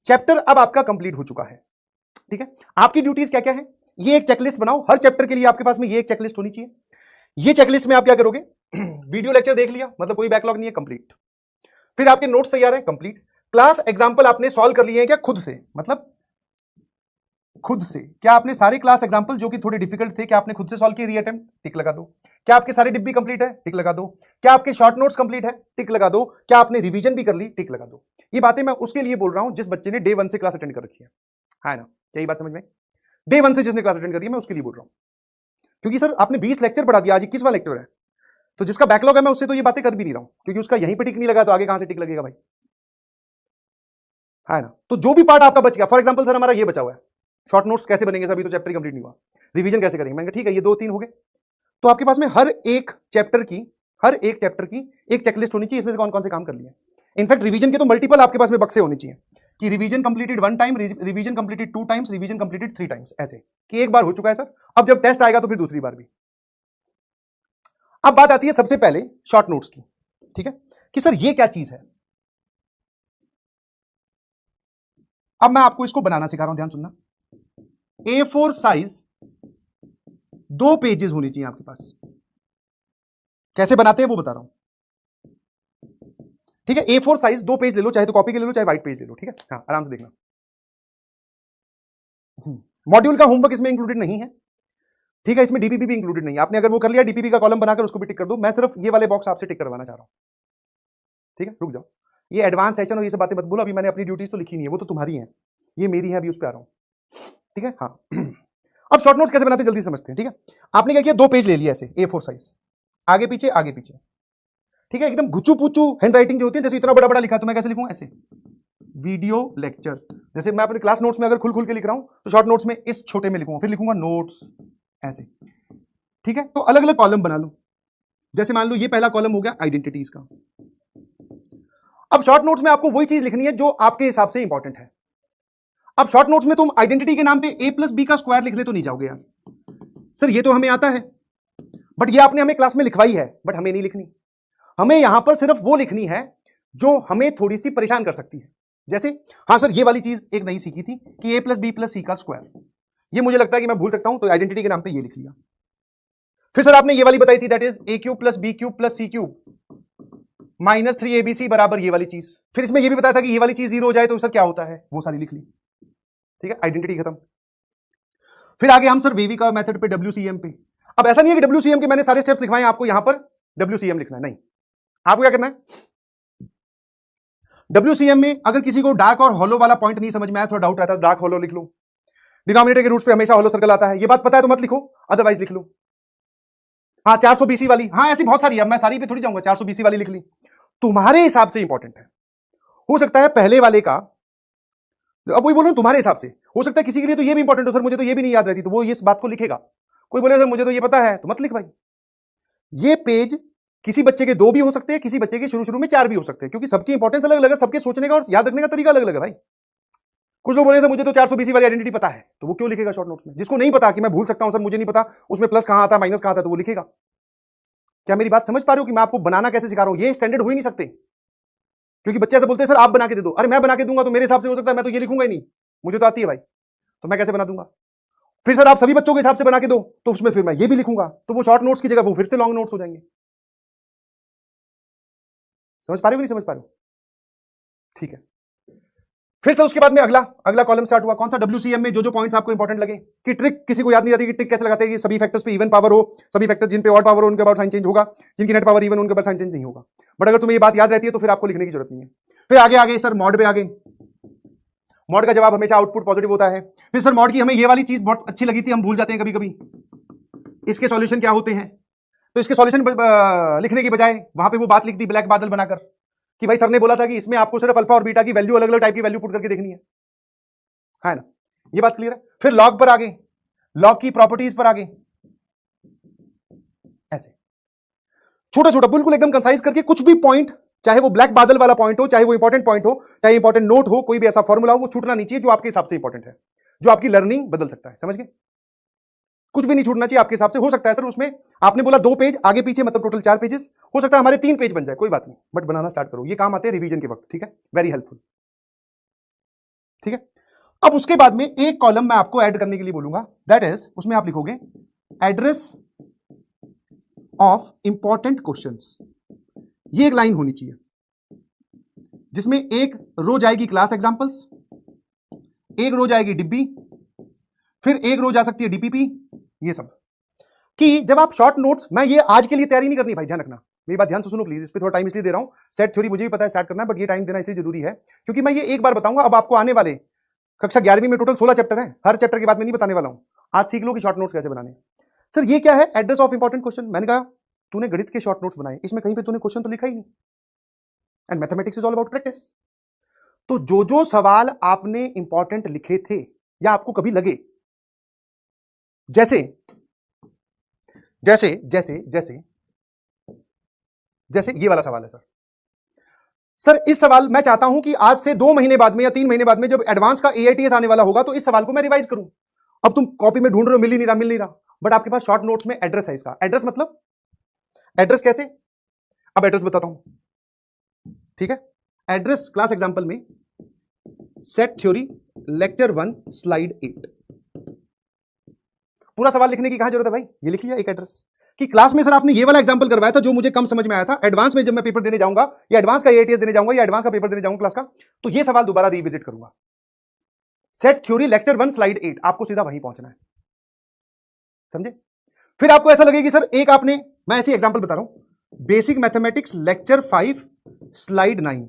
Chapter अब आपका complete हो चुका है, ठीक है। आपकी ड्यूटीज क्या क्या है, ये एक चेकलिस्ट बनाओ, हर चैप्टर के लिए आपके पास में ये एक चेकलिस्ट होनी चाहिए। ये चेकलिस्ट में आप क्या करोगे, वीडियो लेक्चर देख लिया, मतलब कोई बैकलॉग नहीं है, कंप्लीट। फिर आपके नोट्स तैयार है, कंप्लीट। क्लास एग्जाम्पल आपने सॉल्व कर लिए हैं क्या खुद से, मतलब खुद से, क्या आपने सारे क्लास एग्जाम्पल जो कि थोड़े डिफिकल्ट थे, क्या आपने खुद से सॉल्व किए, रीअटेम्प्ट, टिक लगा दो। क्या आपके सारे डिब्बी कंप्लीट है, टिक लगा दो। क्या आपके शॉर्ट नोट्स कंप्लीट है, टिक लगा दो। क्या आपने रिवीजन भी कर ली, टिक लगा दो। ये बातें मैं उसके लिए बोल रहा हूं जिस बच्चे ने डे 1 से क्लास अटेंड कर रखी है ना, यही बात समझ में। डे 1 से जिसने क्लास अटेंड करी है मैं उसके लिए बोल रहा हूं, क्योंकि सर आपने 20 लेक्चर पढ़ा दिया, आज 21वां लेक्चर है, तो जिसका बैकलॉग है मैं उससे तो ये बातें कर भी नहीं रहा हूं, क्योंकि उसका यहीं पे टिक नहीं लगा तो आगे कहां से टिक लगेगा भाई, है ना। तो जो भी पार्ट आपका बच गया, फॉर एग्जांपल सर हमारा ये बचा हुआ है, शॉर्ट नोट्स कैसे बनेंगे सर, अभी तो चैप्टर कंप्लीट नहीं हुआ, रिवीजन कैसे करेंगे, मैंने ठीक है ये 2-3 हो गए। तो आपके पास में हर एक चैप्टर की एक चेकलिस्ट होनी चाहिए, इसमें से कौन कौन से काम कर लिए। इनफैक्ट रिवीजन के तो मल्टीपल आपके पास में बक्से होने चाहिए, कि revision completed 1 time, revision completed 2 times, revision completed 3 times, ऐसे कि एक बार हो चुका है सर, अब जब टेस्ट आएगा तो फिर दूसरी बार भी। अब बात आती है सबसे पहले शॉर्ट नोट्स की, ठीक है, कि सर ये क्या चीज है। अब मैं आपको इसको बनाना सिखा रहा हूं, ध्यान सुनना। A4 साइज 2 पेजेस होनी चाहिए आपके पास, कैसे बनाते हैं वो बता रहा हूं, ठीक है। A4 साइज 2 पेज ले लो, चाहे तो कॉपी के ले लो, चाहे व्हाइट पेज ले लो, ठीक है, हाँ आराम से देखना। मॉड्यूल का होमवर्क इसमें इंक्लूडेड नहीं है, ठीक है, इसमें डीपीपी भी इंक्लूडेड नहीं है। आपने अगर वो कर लिया डीपीपी का कॉलम बनाकर उसको भी टिक कर दो, मैं सिर्फ ये वाले बॉक्स आपसे टिक करवाना चाह रहा हूं, ठीक है। रुक जाओ, ये एडवांस सेशन और ये सब बातें मत बोलो, अभी मैंने अपनी ड्यूटीज तो लिखी नहीं है, वो तो तुम्हारी है, ये मेरी है, अभी उस पर आ रहा हूं, ठीक है। हाँ अब शॉर्ट नोट्स कैसे बनाते हैं जल्दी समझते हैं, ठीक है। आपने क्या किया, 2 पेज ले लिया ऐसे A4 साइज, आगे पीछे आगे पीछे, ठीक है, एकदम गुच्चू पुच्चू हैंड राइटिंग जो होती है, जैसे इतना बड़ा बड़ा लिखा तो मैं कैसे लिखूंगा, ऐसे वीडियो लेक्चर। जैसे मैं अपने क्लास नोट्स में अगर खुल खुल के लिख रहा हूं तो शॉर्ट नोट्स में इस छोटे में लिखूंगा, फिर लिखूंगा नोट्स ऐसे, ठीक है। तो अलग अलग कॉलम बना लो, जैसे मान लो ये पहला कॉलम हो गया आइडेंटिटीज का। अब शॉर्ट नोट्स में आपको वही चीज लिखनी है जो आपके हिसाब से इंपॉर्टेंट है। अब शॉर्ट नोट्स में तुम आइडेंटिटी के नाम पे a+b का स्क्वायर लिखने तो नहीं जाओगे यार, सर ये तो हमें आता है, बट ये आपने हमें क्लास में लिखवाई है, बट हमें नहीं लिखनी। हमें यहां पर सिर्फ वो लिखनी है जो हमें थोड़ी सी परेशान कर सकती है। जैसे हाँ सर ये वाली चीज एक नई सीखी थी कि a+b+c का स्क्वायर, ये मुझे लगता है कि मैं भूल सकता हूं, तो आइडेंटिटी के नाम पे ये लिख लिया। फिर सर आपने ये वाली बताई थी, that is a³ + b³ + c³ -3abc बराबर ये वाली चीज। फिर इसमें ये भी बताया था कि ये वाली चीज 0 हो जाए तो सर क्या होता है, वो सारी लिख ली, ठीक है, आइडेंटिटी खत्म। फिर आगे हम सर वेवी का मेथड पे, WCM पे। अब ऐसा नहीं है कि WCM के मैंने सारे स्टेप्स लिखवाए, आपको यहां पर WCM लिखना है, नहीं, आपको क्या करना है, WCM में अगर किसी को डार्क और हॉलो वाला पॉइंट नहीं समझ में आया, थोड़ा डाउट रहता है, डार्क हॉलो लिख लो, डिनोमिनेटर के रूट्स पे हमेशा हॉलो सर्कल आता है, ये बात पता है तो मत लिखो, अदरवाइज लिख लो। हाँ 400 BC वाली, हाँ ऐसी बहुत सारी है, मैं सारी पे थोड़ी जाऊंगा, 400 BC वाली लिख ली, तुम्हारे हिसाब से इंपॉर्टेंट है। हो सकता है पहले वाले का, अब वही बोल रहा हूं तुम्हारे हिसाब से, हो सकता है किसी के लिए तो ये भी इंपॉर्टेंट हो, सर मुझे तो ये भी नहीं याद रहती, तो वो इस बात को लिखेगा। कोई बोले सर मुझे तो ये पता है, तो मत लिख भाई। ये पेज किसी बच्चे के 2 भी हो सकते हैं, किसी बच्चे के शुरू शुरू में 4 भी हो सकते हैं, क्योंकि सबकी इंपॉर्टेंस अलग अलग है, सबके सोचने का और याद रखने का तरीका अलग अलग है भाई। कुछ लोग बोले सर मुझे तो 400 BC वाली आइडेंटिटी पता है, तो वो क्यों लिखेगा शॉर्ट नोट्स में। जिसको नहीं पता कि मैं भूल सकता हूं सर, मुझे नहीं पता उसमें प्लस कहां आता है माइनस कहां आता है, तो वो लिखेगा। क्या मेरी बात समझ पा रहे हो कि मैं आपको बनाना कैसे सिखा रहा हूं, ये स्टैंडर्ड हो ही नहीं सकते, क्योंकि बच्चे ऐसे बोलते हैं सर आप बना के दे दो, अरे मैं बना के दूंगा तो मेरे हिसाब से हो सकता है, मैं तो ये लिखूंगा ही नहीं, मुझे तो आती है भाई, तो मैं कैसे बना दूंगा। फिर सर आप सभी बच्चों के हिसाब से बना के दो, तो उसमें फिर मैं ये भी लिखूंगा, तो वो शॉर्ट नोट्स की जगह वो फिर से लॉन्ग नोट्स हो जाएंगे। समझ पा रहे हो कि नहीं समझ पा रहे हो, ठीक है। फिर से उसके बाद में अगला कॉलम स्टार्ट हुआ, कौन सा, WCM में जो जो पॉइंट्स आपको इंपॉर्टेंट लगे, कि ट्रिक किसी को याद नहीं आती कि ट्रिक कैसे लगाते हैं, कि सभी फैक्टर्स पे इवन पावर हो, सभी फैक्टर्स जिन पे ऑड पावर हो उनके बाद साइन चेंज होगा, जिनकी नेट पावर इवन उनके बाद साइन चेंज नहीं होगा। बट अगर तुम्हें ये बात याद रहती है तो फिर आपको लिखने की जरूरत नहीं है। फिर आगे सर मॉड पे आगे, मॉड का जवाब हमेशा आउटपुट पॉजिटिव होता है। फिर सर मॉड की हमें ये वाली चीज बहुत अच्छी लगी थी, हम भूल जाते हैं कभी कभी, इसके सॉल्यूशन क्या होते हैं, तो इसके सॉल्यूशन लिखने की बजाय वहां पे वो बात लिख दी ब्लैक बादल बनाकर, कि भाई सर ने बोला था कि इसमें आपको सिर्फ अल्फा और बीटा की वैल्यू, अलग अलग टाइप की वैल्यू पुट करके देखनी है ना, ये बात क्लियर है। फिर लॉग पर आगे, लॉग की प्रॉपर्टीज पर आगे, ऐसे छोटा छोटा बिल्कुल एकदम कंसाइज करके, कुछ भी पॉइंट, चाहे वो ब्लैक बादल वाला पॉइंट हो, चाहे वो इंपॉर्टेंट पॉइंट हो, चाहे इंपॉर्टेंट नोट हो, कोई भी ऐसा फॉर्मूला हो, वो छूटना नहीं चाहिए जो आपके हिसाब से इंपॉर्टेंट है, जो आपकी लर्निंग बदल सकता है, समझ गए। कुछ भी नहीं छूटना चाहिए आपके हिसाब से। हो सकता है सर उसमें आपने बोला 2 पेज आगे पीछे, मतलब टोटल 4 पेजेस, हो सकता है हमारे 3 पेज बन जाए, कोई बात नहीं, बट बनाना स्टार्ट करो, ये काम आते हैं रिवीजन के वक्त, ठीक है, वेरी हेल्पफुल। ठीक है, अब उसके बाद में एक कॉलम मैं आपको ऐड करने के लिए बोलूंगा, दैट इज उसमें आप लिखोगे एड्रेस ऑफ इंपॉर्टेंट क्वेश्चंस। ये एक लाइन होनी चाहिए जिसमें एक रो जाएगी क्लास एग्जांपल्स, एक रो जाएगी डिब्बी, फिर एक रो जा सकती है डीपीपी, ये सब। कि जब आप शॉर्ट नोट्स, मैं ये आज के लिए तैयारी नहीं करनी भाई, ध्यान रखना, मेरी बात ध्यान से सुनो प्लीज, इस पे थोड़ा टाइम इसलिए दे रहा हूं, सेट थ्योरी मुझे भी पता है स्टार्ट करना है, बट ये टाइम देना इसलिए जरूरी है क्योंकि मैं ये एक बार बताऊंगा। अब आपको आने वाले कक्षा 11वीं में टोटल 16 चैप्टर है, हर चैप्टर के बाद में नहीं बताने वाला हूं, आज सीख लो कि शॉर्ट नोट्स कैसे बनाने। सर ये क्या है एड्रेस ऑफ इंपॉर्टेंट क्वेश्चन? मैंने कहा तूने गणित के शॉर्ट नोट्स बनाए, इसमें कहीं पे तूने क्वेश्चन तो लिखा ही नहीं, and mathematics is all about practice. तो जो जो सवाल आपने इंपॉर्टेंट लिखे थे या आपको कभी लगे, जैसे जैसे जैसे जैसे जैसे ये वाला सवाल है सर इस सवाल मैं चाहता हूं कि आज से 2 महीने बाद में या 3 महीने बाद में जब एडवांस का एआईटीएस आने वाला होगा तो इस सवाल को मैं रिवाइज करूं। अब तुम कॉपी में ढूंढ रहे हो, मिल ही नहीं रहा, बट आपके पास शॉर्ट नोट्स में एड्रेस है। इसका एड्रेस मतलब एड्रेस कैसे, अब एड्रेस बताता हूं, ठीक है। एड्रेस क्लास एग्जांपल में सेट थ्योरी लेक्चर 1 स्लाइड 8, पूरा सवाल लिखने की कहां जरूरत है भाई, ये लिख लिया एक एड्रेस। कि क्लास में सर आपने ये वाला एग्जांपल करवाया था जो मुझे कम समझ में आया था, एडवांस में जब मैं पेपर देने जाऊंगा या एडवांस का एआईटीएस देने जाऊंगा या एडवांस का पेपर देने जाऊंगा क्लास का, तो ये सवाल दोबारा रिविजिट करूंगा। सेट थ्योरी लेक्चर 1 स्लाइड 8, आपको सीधा वहीं पहुंचना है, समझे। फिर आपको ऐसा लगे कि सर एक आपने, मैं ऐसी एग्जांपल बता रहा हूं, बेसिक मैथमेटिक्स लेक्चर 5 स्लाइड 9,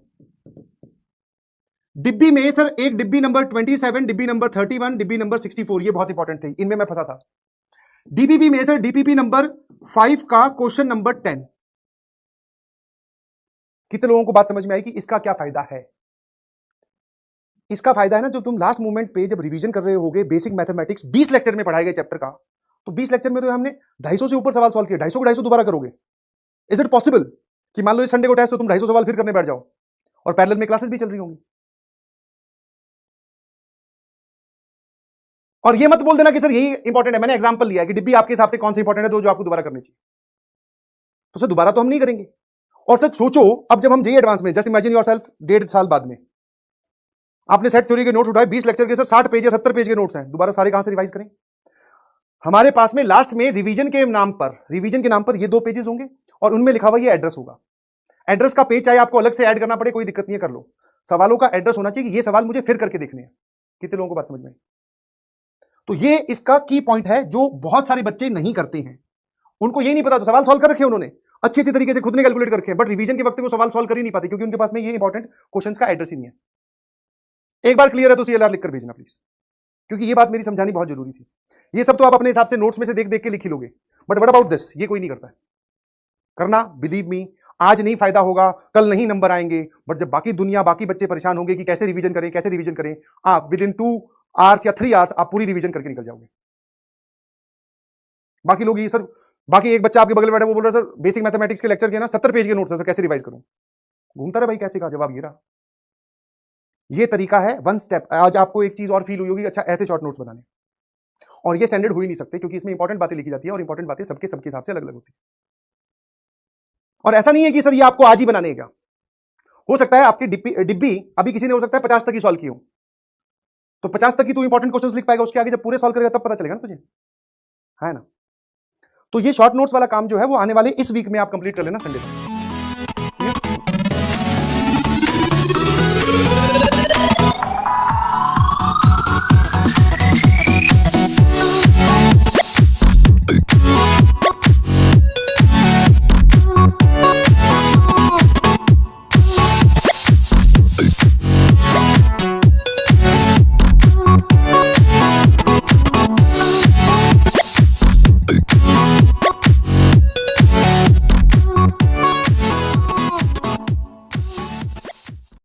डिब्बी में सर एक डिब्बी नंबर 27, डिब्बी नंबर 31, डिब्बी नंबर 64, ये बहुत इंपॉर्टेंट थे, इनमें मैं फंसा था। डीपीपी में सर डीपीपी नंबर 5 का क्वेश्चन नंबर 10। कितने लोगों को बात समझ में आई कि इसका क्या फायदा है? इसका फायदा है ना, जो तुम लास्ट मोमेंट पे जब रिवीजन कर रहे होगे बेसिक मैथमेटिक्स 20 लेक्चर में पढ़ाए गए चैप्टर का, तो 20 लेक्चर में तो हमने 250 से ऊपर सवाल सॉल्व किए, 250 को 250 दोबारा करोगे। इज इट पॉसिबल कि मान लो इस संडे को टेस्ट तो तुम 250 सवाल फिर करने बैठ जाओ और पैरेलल में क्लासेस भी चल रही होंगी? और ये मत बोल देना कि सर यही इंपॉर्टेंट है, मैंने एग्जांपल लिया है कि डिब्बी आपके हिसाब से कौन सी इंपॉर्टेंट है तो जो आपको दोबारा करनी चाहिए, तो सर दोबारा तो हम नहीं करेंगे। और सर सोचो अब जब हम जेईई एडवांस में, जस्ट इमेजिन योरसेल्फ 1.5 साल बाद में आपने सेट थ्योरी के नोट्स उठाए, 20 लेक्चर के सर 60 पेज या 70 पेज के नोट्स हैं, दोबारा सारे कहां से रिवाइज करें? हमारे पास में लास्ट में रिवीजन के नाम पर ये 2 पेजेस होंगे और उनमें लिखा हुआ ये एड्रेस होगा। एड्रेस का पेज चाहे आपको अलग से ऐड करना पड़े, कोई दिक्कत नहीं है, कर लो। सवालों का एड्रेस होना चाहिए कि ये सवाल मुझे फिर करके देखने हैं। कितने लोगों को बात समझ में? तो ये इसका की पॉइंट है जो बहुत सारे बच्चे नहीं करते हैं, उनको ये नहीं पता, तो सवाल सॉल्व कर रखे उन्होंने अच्छे तरीके से, खुद ने कैलकुलेट करके, बट रिवीजन के वक्त वो सवाल सॉल्व कर ही नहीं पाते क्योंकि उनके पास में ये इंपॉर्टेंट क्वेश्चंस का एड्रेस ही नहीं है। एक बार क्लियर है तो सीएलआर लिखकर भेजना प्लीज, क्योंकि ये बात मेरी समझानी बहुत जरूरी थी। ये सब तो आप अपने हिसाब से नोट्स में से देख देख के लिख ही लोगे, बट व्हाट अबाउट दिस, ये कोई नहीं करता है। करना, बिलीव मी, आज नहीं फायदा होगा, कल नहीं नंबर आएंगे, बट जब बाकी दुनिया, बाकी बच्चे परेशान होंगे कि कैसे रिवीजन करें, आप विद इन 2 आवर्स या 3 आवर्स आप पूरी रिवीजन करके निकल जाओगे। बाकी लोग ये सर, बाकी एक बच्चा आपके बगल में बैठा वो बोल रहा है सर बेसिक मैथमेटिक्स के लेक्चर के ना 70 पेज के नोट्स है सर, कैसे रिवाइज करूं? घूमता रहा भाई, कैसे का जवाब ये रहा। ये तरीका है 1 स्टेप। आज आपको एक चीज और फील हुई होगी, अच्छा ऐसे शॉर्ट नोट्स बनाने, और ये स्टैंडर्ड हो ही नहीं सकते क्योंकि इसमें इंपॉर्टेंट बातें लिखी जाती है और इंपॉर्टेंट बातें सबके हिसाब से अलग अलग होती है। और ऐसा नहीं है कि सर ये आपको आज ही बनाने है, क्या हो सकता है आपकी डिब्बी अभी किसी ने हो सकता है 50 तक ही सॉल्व की हो, तो 50 तक की तू इंपॉर्टेंट क्वेश्चंस लिख पाएगा, उसके आगे जब पूरे सॉल्व करेगा तब पता चलेगा ना तुझे, है ना। तो ये शॉर्ट नोट्स वाला काम जो है वो आने वाले इस वीक में आप कंप्लीट कर लेना संडे तक।